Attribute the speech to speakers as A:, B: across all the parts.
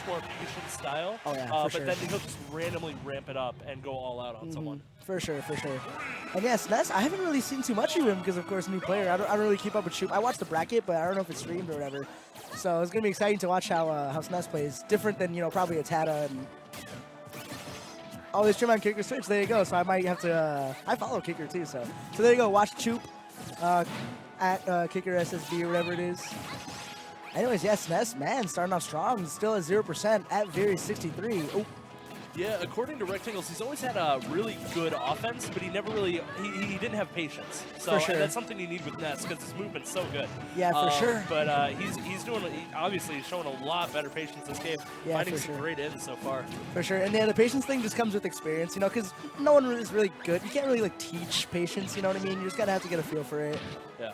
A: more patient style.
B: Oh, yeah,
A: but
B: for sure.
A: then he'll just randomly ramp it up and go all out on someone.
B: For sure, for sure. And yeah, S.N.E.S, I haven't really seen too much of him because, of course, new player. I don't really keep up with Shoop. I watch the bracket, but I don't know if it's streamed or whatever. So it's gonna be exciting to watch how S.N.E.S plays. Different than probably a Tata and. Oh, they stream on Kicker's Twitch. There you go. So I might have to. I follow Kicker too. So there you go. Watch Choop at Kicker SSB or whatever it is. Anyways, yeah, S.N.E.S, man, starting off strong. Still at 0% at Viri 63. Oh.
A: Yeah, according to Rectangles, he's always had a really good offense, but he never really, he didn't have patience. So
B: For sure.
A: And that's something you need with Ness because his movement's so good.
B: Yeah, for sure.
A: But he's doing, obviously, he's showing a lot better patience this game.
B: Yeah,
A: finding
B: for
A: some
B: sure.
A: great ends so far.
B: For sure, and yeah, the patience thing just comes with experience, because no one is really good. You can't really like teach patience, you know what I mean? You just gotta have to get a feel for it.
A: Yeah.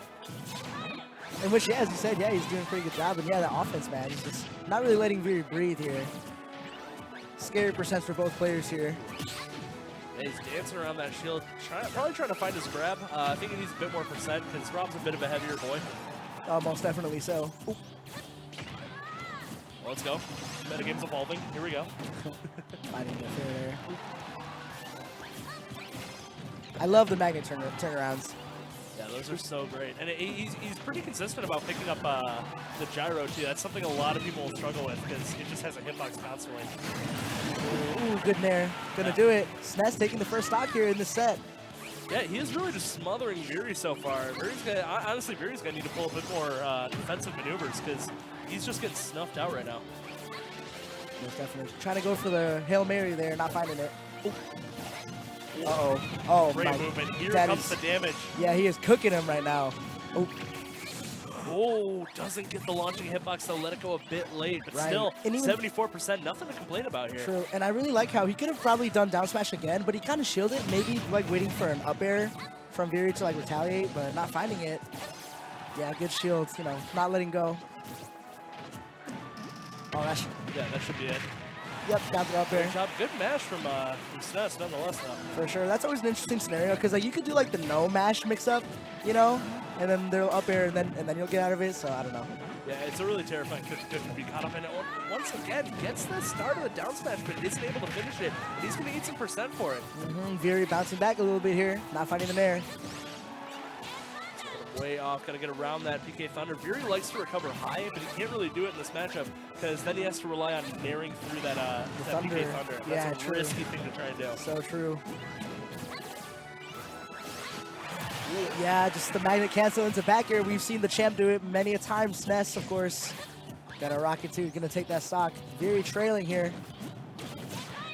B: In which, yeah, as you said, yeah, he's doing a pretty good job. And yeah, the offense, man, he's just not really letting Viri breathe here. Scary percents for both players here.
A: Yeah, he's dancing around that shield, probably trying to find his grab. I think he needs a bit more percent because Rob's a bit of a heavier boy.
B: Most definitely so. Oop.
A: Well, let's go. Metagame's evolving. Here we go.
B: Finding the fair there. I love the magnet turnarounds.
A: Yeah, those are so great. And he's pretty consistent about picking up the gyro, too. That's something a lot of people will struggle with because it just has a hitbox constantly.
B: Ooh, good nair. Gonna do it. S.N.E.S taking the first stock here in this set.
A: Yeah, he is really just smothering Viri so far. Honestly, Viri's going to need to pull a bit more defensive maneuvers because he's just getting snuffed out right now.
B: Most definitely. Trying to go for the Hail Mary there, not finding it. Ooh. Uh-oh. Oh,
A: great movement. Here comes the damage.
B: Yeah, he is cooking him right now. Oh.
A: Oh, doesn't get the launching hitbox, so let it go a bit late. But still, 74%, nothing to complain about here.
B: True, and I really like how he could have probably done down smash again, but he kind of shielded, maybe like waiting for an up air from Viri to like retaliate, but not finding it. Yeah, good shield, not letting go. Oh, that
A: should be it.
B: Yep, got the up air.
A: Good job. Good mash from S.N.E.S nonetheless, though.
B: For sure. That's always an interesting scenario because like you could do like the no mash mix up, and then they'll up air and then you'll get out of it. So I don't know.
A: Yeah, it's a really terrifying could be caught up in it. Once again, gets the start of the down smash, but isn't able to finish it. He's going to eat some percent for it.
B: Viri bouncing back a little bit here, not finding the nair.
A: Way off, gotta get around that PK Thunder. Viri likes to recover high, but he can't really do it in this matchup because then he has to rely on nairing through that, that PK Thunder. That's a risky thing to try and do.
B: So true. Yeah, just the magnet cancel into back air. We've seen the champ do it many a time. S.N.E.S, of course. Got a rocket too, gonna take that stock. Viri trailing here.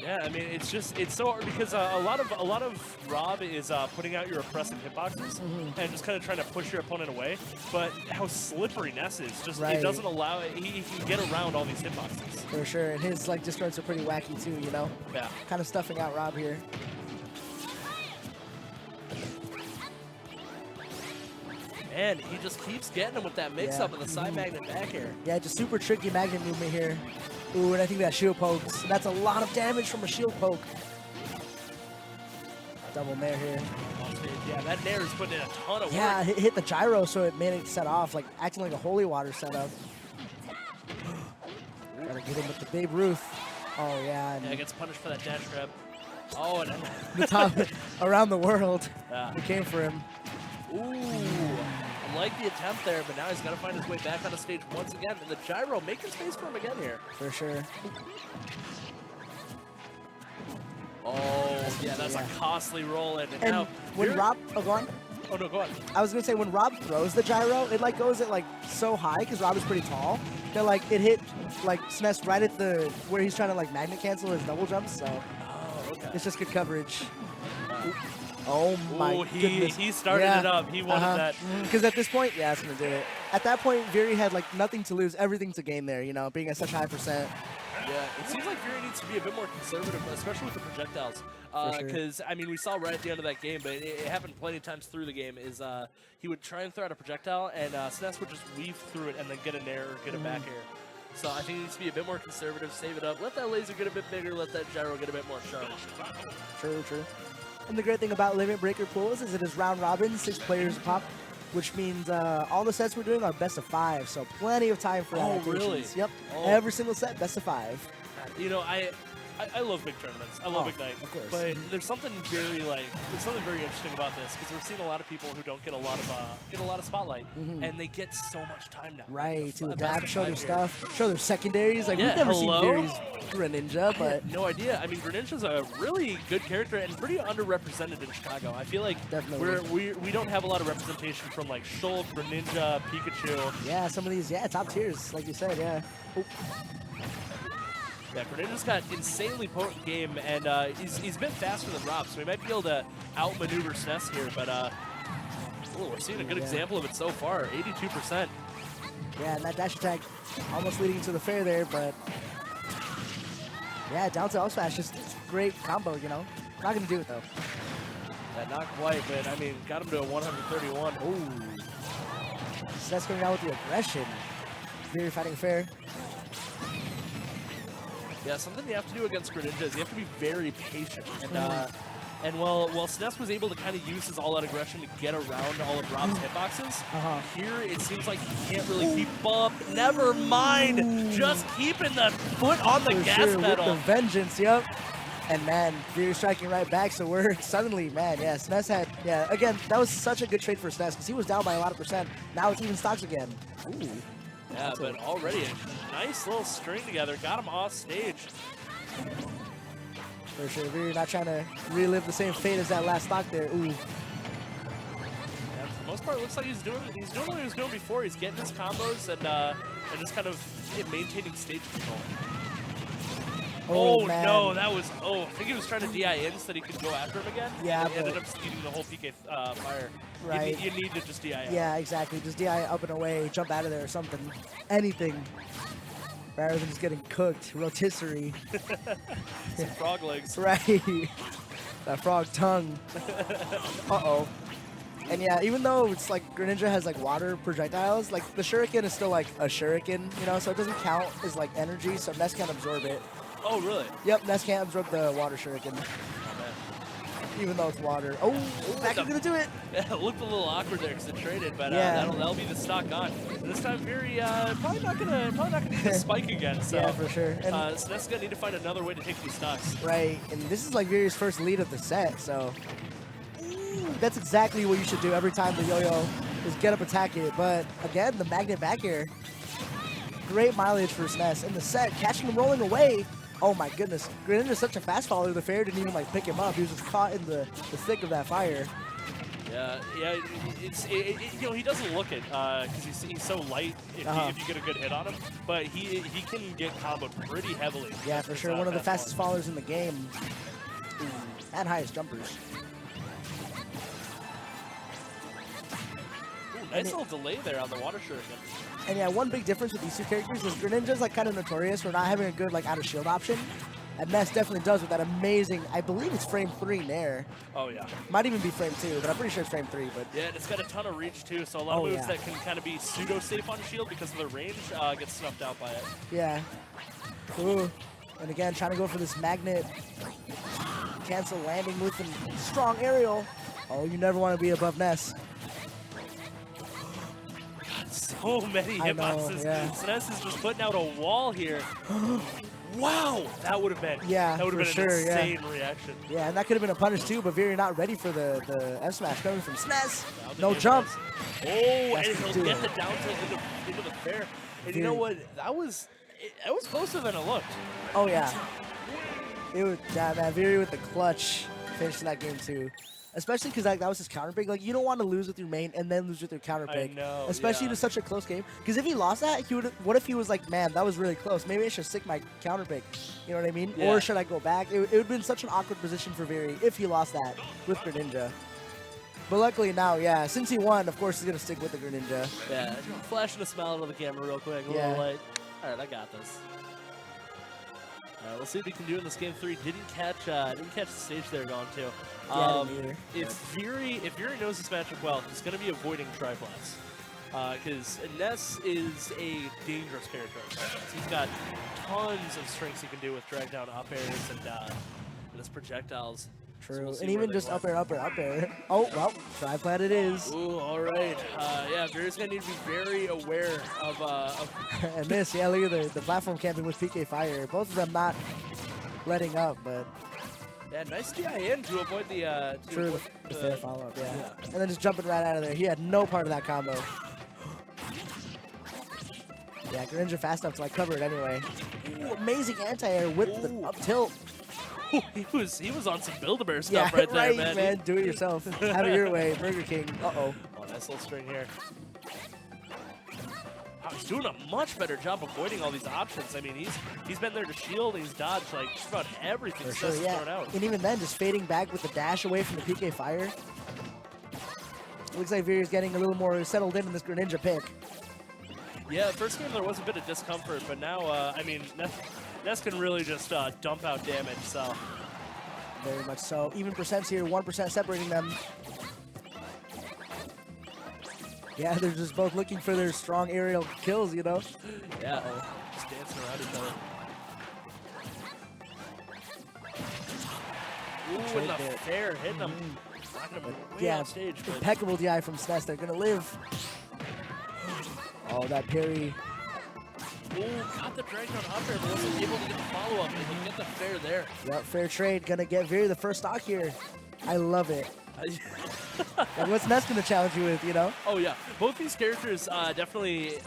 A: Yeah, I mean, it's so hard because a lot of Rob is putting out your oppressive hitboxes and just kind of trying to push your opponent away. But how slippery Ness is, it doesn't allow it. He can get around all these hitboxes.
B: For sure, and his discards are pretty wacky too,
A: Yeah.
B: Kind of stuffing out Rob here.
A: And he just keeps getting him with that mix-up of the side magnet back air.
B: Yeah, just super tricky magnet movement here. Ooh, and I think that shield pokes. And that's a lot of damage from a shield poke. Double nair here.
A: Yeah, that nair is putting in a ton of work.
B: Yeah, hit the gyro, so it made it set off, acting like a holy water setup. Gotta get him with the Babe Ruth. Oh, yeah.
A: And gets punished for that dash grab. Oh, and
B: the top around the world. It came for him.
A: Ooh. I like the attempt there, but now he's got to find his way back on the stage once again. And the gyro making space for him again here.
B: For sure.
A: Oh, yeah, that's a costly roll. And
B: now, when Rob... Oh, go on.
A: Oh, no, go on.
B: I was going to say, when Rob throws the gyro, it goes at so high, because Rob is pretty tall, that it hit S.N.E.S right at where he's trying to magnet cancel his double jumps, so...
A: Oh, okay.
B: It's just good coverage. Oh my goodness.
A: He started it up. He wanted that.
B: Because at this point, yeah, it's going to do it. At that point, Viri had nothing to lose, everything to gain there, being at such high percent.
A: Yeah, it seems like Viri needs to be a bit more conservative, especially with the projectiles. Because, I mean, we saw right at the end of that game, but it happened plenty of times through the game, is he would try and throw out a projectile, and S.N.E.S would just weave through it and then get an air or get it back air. So I think he needs to be a bit more conservative, save it up, let that laser get a bit bigger, let that gyro get a bit more sharp.
B: True, true. And the great thing about Limit Breaker pools is it is round robin, 6 players pop. which means all the sets we're doing are best of 5, so plenty of time for adaptations.
A: Really?
B: Yep.
A: Oh.
B: Every single set, best of 5.
A: You know, I love big tournaments. I love Big Night.
B: Of course.
A: But there's something very interesting about this because we're seeing a lot of people who don't get a lot of spotlight, and they get so much time now.
B: Right, to
A: Best
B: adapt,
A: of
B: show their
A: 5 here.
B: stuff, show their secondaries. Like
A: Yeah,
B: we've never
A: hello?
B: seen Viri's Greninja,
A: I
B: but
A: had no idea. I mean, Greninja's a really good character and pretty underrepresented in Chicago. I feel like we don't have a lot of representation from like Shulk, Greninja, Pikachu.
B: yeah, some of these, top tiers, like you said, yeah. Oh.
A: Yeah, Greninja's got insanely potent game, and he's a bit faster than Rob, so he might be able to outmaneuver S.N.E.S. here, but we're seeing a good example of it so far, 82%.
B: Yeah, and that dash attack almost leading to the fair there, but yeah, down to up smash, just great combo, you know. Not gonna do it though.
A: Yeah, not quite, but I mean, got him to a 131.
B: Ooh. S.N.E.S. coming out with the aggression. Viri fighting fair.
A: Yeah, something you have to do against Greninja is you have to be very patient. And while S.N.E.S. was able to kind of use his all-out aggression to get around all of Rob's hitboxes, here it seems like he can't really keep up. Never mind, just keeping the foot on the gas pedal.
B: With the vengeance, yep. And man, Viri striking right back, so we're suddenly, man, yeah, S.N.E.S. had, again, that was such a good trade for S.N.E.S. because he was down by a lot of percent. Now it's even stocks again. Ooh.
A: Yeah, but already a nice little string together. Got him off stage.
B: For sure, Viri not trying to relive the same fate as that last stock there. Ooh.
A: Yeah, for the most part, it looks like he's doing what he was doing before. He's getting his combos and just kind of maintaining stage control. Oh
B: man.
A: no, that was, I think he was trying to DI in so that he could go after him again.
B: Yeah,
A: and ended up stealing the whole PK fire.
B: Right.
A: You need to just DI out.
B: Yeah, exactly. Just DI up and away, jump out of there or something. Anything. Rather than just getting cooked. Rotisserie.
A: Some frog legs.
B: Right. That frog tongue. Uh-oh. And yeah, even though it's like Greninja has like water projectiles, like the shuriken is still like a shuriken, you know, so it doesn't count as like energy, so Ness can't absorb it.
A: Oh, really?
B: Yep, Ness can't absorb the water shuriken. Even though it's water. Oh, back is gonna do it.
A: Yeah, it looked a little awkward there because it traded, but that'll be the stock on. And this time, Viri probably not gonna need the spike again. So
B: yeah, for sure. And
A: S.N.E.S. is gonna need to find another way to take these stocks.
B: Right, and this is like Viri's first lead of the set, so that's exactly what you should do every time the yo-yo is get up, attack it. But again, the magnet back air, great mileage for S.N.E.S. in the set, catching him rolling away. Oh my goodness, Greninja is such a fast follower, the fair didn't even like pick him up. He was just caught in the thick of that fire.
A: Yeah, you know, he doesn't look it because he's so light if you get a good hit on him, but he can get comboed pretty heavily.
B: Yeah, for sure, one of the fastest followers in the game. Ooh, and highest jumpers.
A: Ooh, nice little delay there on the water shuriken.
B: And yeah, one big difference with these two characters is Greninja's like kind of notorious for not having a good like out of shield option. And Ness definitely does with that amazing, I believe it's frame 3 Nair.
A: Oh yeah.
B: Might even be frame 2, but I'm pretty sure it's frame 3. But
A: yeah, and it's got a ton of reach too, so a lot of moves that can kind of be pseudo-safe on shield because of the range get snuffed out by it.
B: Yeah. Ooh. And again, trying to go for this magnet. Cancel landing with a strong aerial. Oh, you never want to be above Ness.
A: So many hitboxes. S.N.E.S. is just putting out a wall here. Wow, that would have been an insane reaction.
B: Yeah, and that could have been a punish too, but Viri not ready for the F smash coming from S.N.E.S. No jump.
A: Oh, and he'll get the down tilt into the fair. And you know what? That was closer than it looked.
B: Oh yeah. It was man, Viri with the clutch finishing that game too. Especially because like, that was his counter pick. Like, you don't want to lose with your main and then lose with your counter pick.
A: I know,
B: especially to such a close game. Because if he lost that, he would. What if he was like, man, that was really close. Maybe I should stick my counter pick. You know what I mean?
A: Yeah.
B: Or should I go back? It would have been such an awkward position for Viri if he lost that with Greninja. But luckily now, yeah, since he won, of course he's going to stick with the Greninja.
A: Yeah, flashing a smile into the camera real quick. A little light. All right, I got this. We'll see what he can do in this game 3. Didn't catch the stage there going too. If Viri knows this matchup well, he's going to be avoiding Triplats. Because Ness is a dangerous character. He's got tons of strengths he can do with drag down up airs and his projectiles.
B: True.
A: we'll see
B: And
A: where
B: even
A: they
B: just
A: went.
B: up air. Oh, well, tri-plat it is.
A: Ooh, all right. Yeah, Viri's going to need to be very aware of
B: And this, yeah, look at the platform camping with PK Fire. Both of them not letting up, but
A: yeah, nice DI in to avoid the
B: true, the fair follow-up, yeah. And then just jumping right out of there. He had no part of that combo. Yeah, Greninja fast enough to like cover it anyway. Ooh, amazing anti-air with the up tilt.
A: He was on some Build-A-Bear stuff right there, man.
B: Do it yourself. Have it your way, Burger King. Uh-oh.
A: Oh, nice little string here. Wow, he's doing a much better job avoiding all these options. I mean, he's been there to shield, he's dodged like just about everything Seth has thrown out.
B: And even then, just fading back with the dash away from the PK Fire. Looks like Viri's getting a little more settled in this Greninja pick.
A: Yeah, first game there was a bit of discomfort, but now, I mean, Ness can really just dump out damage, so.
B: Very much so. Even percents here, 1% separating them. Yeah, they're just both looking for their strong aerial kills, you know?
A: Yeah, just dancing around each other. Ooh, and the fair hitting them. Knocking them way off stage.
B: Impeccable DI from S.N.E.S. They're going to live. Oh, that parry.
A: Ooh, got the drag on up there, but wasn't able to get the follow-up. And he get the fair there.
B: Yep, fair trade. Going to get Viri the first stock here. I love it. And what's Ness going to challenge you with, you know?
A: Oh, yeah. Both these characters definitely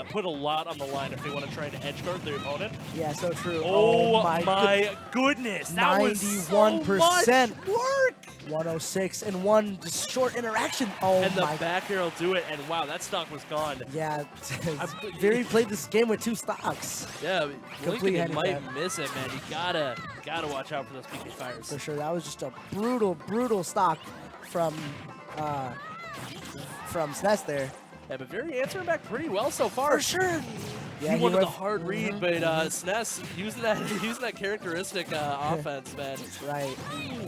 A: put a lot on the line if they want to try to edge guard their opponent.
B: Yeah, so true.
A: Oh my goodness. That 91% was so much work.
B: 106 and one just short interaction. Oh,
A: and the back air will do it. And wow, that stock was gone.
B: Yeah. Viri played this game with 2 stocks.
A: Yeah, Lincoln might miss it, man. You gotta watch out for those PK Fires.
B: For sure. That was just a brutal stock from S.N.E.S. there.
A: Yeah, but Viri answering back pretty well so far.
B: For sure. Yeah,
A: he wanted the hard read, but S.N.E.S. using that characteristic offense, man.
B: Right.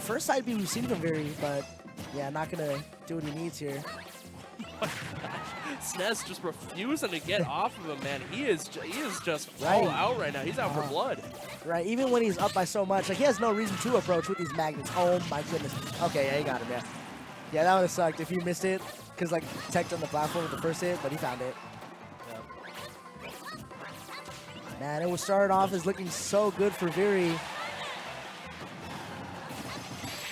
B: First side B we've seen from Viri, but yeah, not gonna do what he needs here.
A: S.N.E.S. just refusing to get off of him, man. He is just all out right now. He's out for blood.
B: Right. Even when he's up by so much, like he has no reason to approach with these magnets. Oh my goodness. Okay, yeah, he got him. Yeah. Yeah, that would have sucked if he missed it, because like teched on the platform with the first hit, but he found it. Man, it was started off as looking so good for Viri.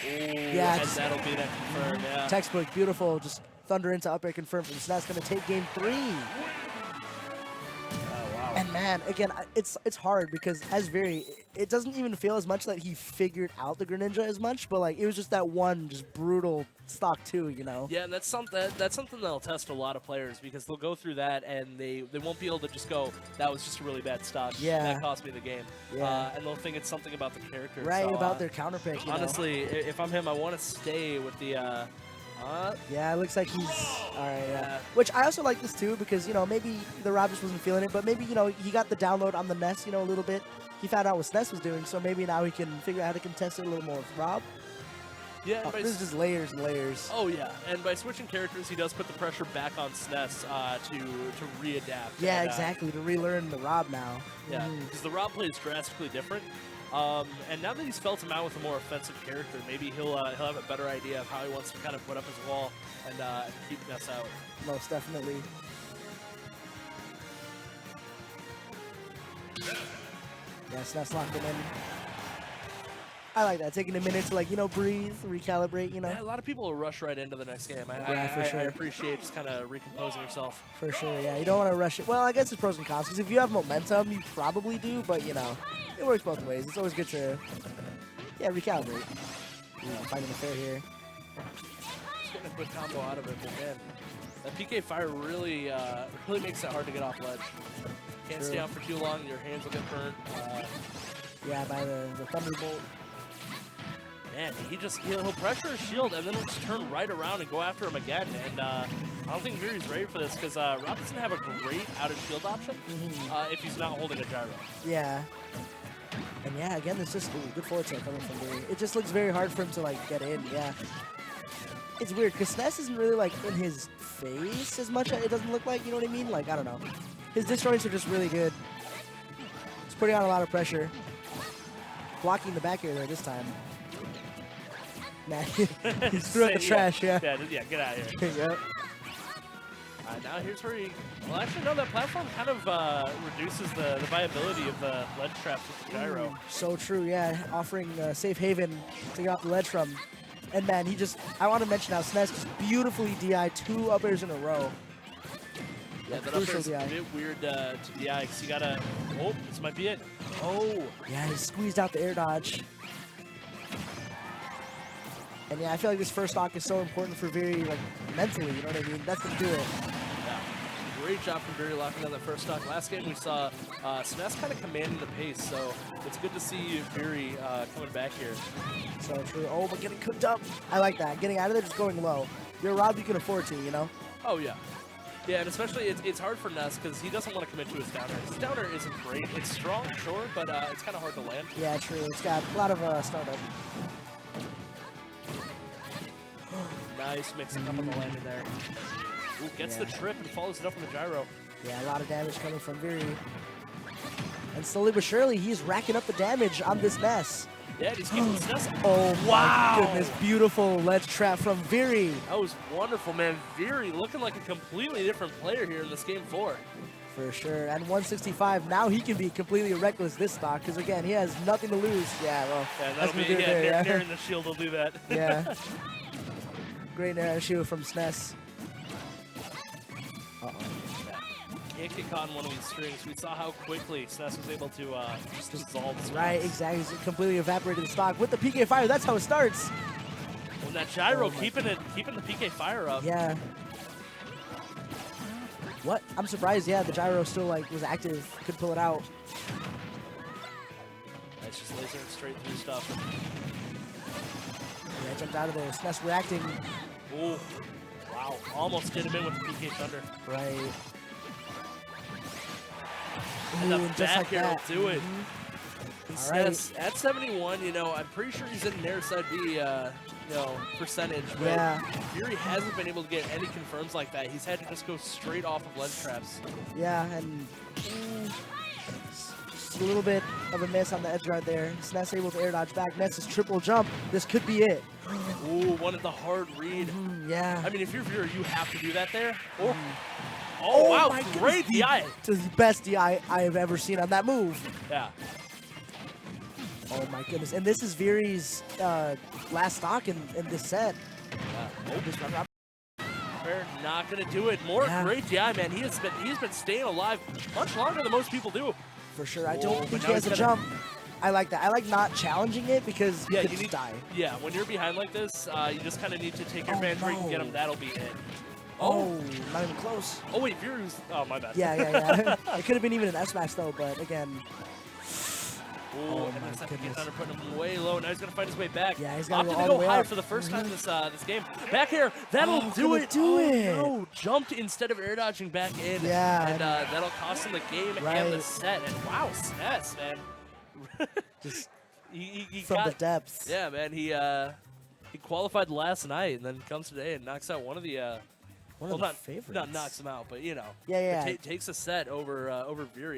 A: Yeah, and that'll be that confirm, yeah.
B: Textbook, beautiful. Just thunder into up air confirm from S.N.E.S. Going to take game 3. And man, again, it's hard because as Viri, it doesn't even feel as much that he figured out the Greninja as much, but like it was just that one just brutal stock 2, you know.
A: Yeah, and that's something that'll test a lot of players because they'll go through that and they won't be able to just go, that was just a really bad stock.
B: Yeah.
A: That cost me the game.
B: Yeah.
A: And they'll think it's something about the character.
B: Right,
A: so,
B: about their counter pick.
A: Honestly, if I'm him, I want to stay with the.
B: Yeah, it looks like he's all right. Yeah. Which I also like this too because you know maybe the Rob just wasn't feeling it, but maybe you know he got the download on the Ness, you know, a little bit. He found out what S.N.E.S. was doing, so maybe now he can figure out how to contest it a little more with Rob.
A: Yeah,
B: this is just layers and layers.
A: Oh yeah, and by switching characters, he does put the pressure back on S.N.E.S. To readapt.
B: Yeah, exactly. To relearn the Rob now.
A: Yeah, because the Rob plays drastically different. And now that he's felt him out with a more offensive character, maybe he'll have a better idea of how he wants to kind of put up his wall and keep Ness out.
B: Most definitely. Yeah, S.N.E.S. locked him in. I like that, taking a minute to like, you know, breathe, recalibrate, you know.
A: Yeah, a lot of people will rush right into the next game.
B: For sure.
A: I appreciate just kind of recomposing yourself.
B: For sure, yeah. You don't want to rush it. Well, I guess it's pros and cons, because if you have momentum, you probably do, but, you know, it works both ways. It's always good to, yeah, recalibrate. Finding the fair here.
A: Just getting a quick combo out of it, but man, that PK Fire really makes it hard to get off ledge. Can't stay on for too long, your hands will get burnt.
B: Yeah, by the Thunderbolt.
A: Man, he'll pressure his shield and then he'll just turn right around and go after him again. And I don't think Viri's ready for this because Rob doesn't have a great out of shield option if he's not holding a gyro.
B: Yeah. And yeah, again, it's just good forward tilt coming from Viri. It just looks very hard for him to like get in. Yeah. It's weird because S.N.E.S. isn't really like in his face as much. It doesn't look like, you know what I mean? Like, I don't know. His disjoints are just really good. He's putting on a lot of pressure. Blocking the back air there this time. Nah, he threw out the trash, yeah.
A: Yeah, get out of here.
B: Yep.
A: Now here's where he... Well, actually, no, that platform kind of reduces the viability of the ledge traps with the gyro.
B: So true, yeah. Offering a safe haven to get off the ledge from. And man, he just... I want to mention how S.N.E.S. just beautifully DI'd 2 up airs in a row.
A: Yeah, that up air is a bit weird to DI because you gotta... Oh, this might be it. Oh.
B: Yeah, he squeezed out the air dodge. And yeah, I feel like this first stock is so important for Viri, like, mentally, you know what I mean? That's gonna do it.
A: Yeah. Great job from Viri locking down that first stock. Last game we saw S.N.E.S. kind of commanding the pace, so it's good to see Viri coming back here.
B: So true. Oh, but getting cooked up. I like that. Getting out of there, just going low. You're Rob, you can afford to, you know?
A: Oh, yeah. Yeah, and especially it's hard for Ness because he doesn't want to commit to his downer. His downer isn't great. It's strong, sure, but it's kind of hard to land.
B: Yeah, true. It's got a lot of startup.
A: Nice mixing up on the landing there. Ooh, gets the trip and follows it up on the gyro.
B: Yeah, a lot of damage coming from Viri. And slowly but surely, he's racking up the damage on this Ness.
A: Yeah, he's keeping the Ness.
B: Oh,
A: wow.
B: My goodness. Beautiful ledge trap from Viri.
A: That was wonderful, man. Viri looking like a completely different player here in this game 4.
B: For sure. And 165, now he can be completely reckless this stock, because again, he has nothing to lose. Yeah, well,
A: yeah, that'll be, yeah, Nair in the shield will do that.
B: Yeah. Great Nair shield from S.N.E.S. Uh-oh.
A: Can't get caught in one of these strings. We saw how quickly S.N.E.S. was able to just dissolve the strings.
B: Right, exactly. He's completely evaporated the stock with the PK fire. That's how it starts.
A: And that gyro keeping the PK fire up.
B: Yeah. What? I'm surprised. Yeah, the gyro still was active. Could pull it out.
A: That's just lasering straight through stuff.
B: Yeah, jumped out of there. S.N.E.S. reacting.
A: Ooh. Wow. Almost did him in with the PK Thunder.
B: Right.
A: And the
B: just
A: back air will do it.
B: S.N.E.S.
A: At 71, you know, I'm pretty sure he's in Nair side B, percentage. But
B: yeah.
A: Viri hasn't been able to get any confirms like that. He's had to just go straight off of ledge traps.
B: Yeah, and just a little bit of a miss on the edge right there. S.N.E.S. able to air dodge back. Ness's triple jump. This could be it.
A: Ooh, wanted the hard read.
B: Yeah.
A: I mean, if you're Viri, you have to do that there. Oh, wow, great DI.
B: To the best DI I have ever seen on that move.
A: Yeah.
B: Oh my goodness. And this is Viri's last stock in this set.
A: Yeah. They're not gonna do it. More great DI, man. He's been staying alive much longer than most people do.
B: For sure. I don't think he has a jump. I like that. I like not challenging it because you could just die.
A: Yeah, when you're behind like this, you just kind of need to take your advantage where you can get him. That'll be it.
B: Oh, not even close.
A: Oh, wait, Viri's... Oh, my bad.
B: Yeah. It could have been even an S-Smash, though, but again...
A: Oh, and my goodness. Thunder putting him way low. Now he's going to fight his way back.
B: Yeah, he's got to
A: go high for the first time this game. Back air. That'll do it.
B: No,
A: jumped instead of air dodging back in.
B: Yeah.
A: And that'll cost him the game and the set. And wow, S.N.E.S., man.
B: Just
A: he
B: from the depths.
A: Yeah, man. He qualified last night and then comes today and knocks out one of the...
B: One of the favorites.
A: Not knocks him out, but, you know.
B: Yeah.
A: Takes a set over Viri.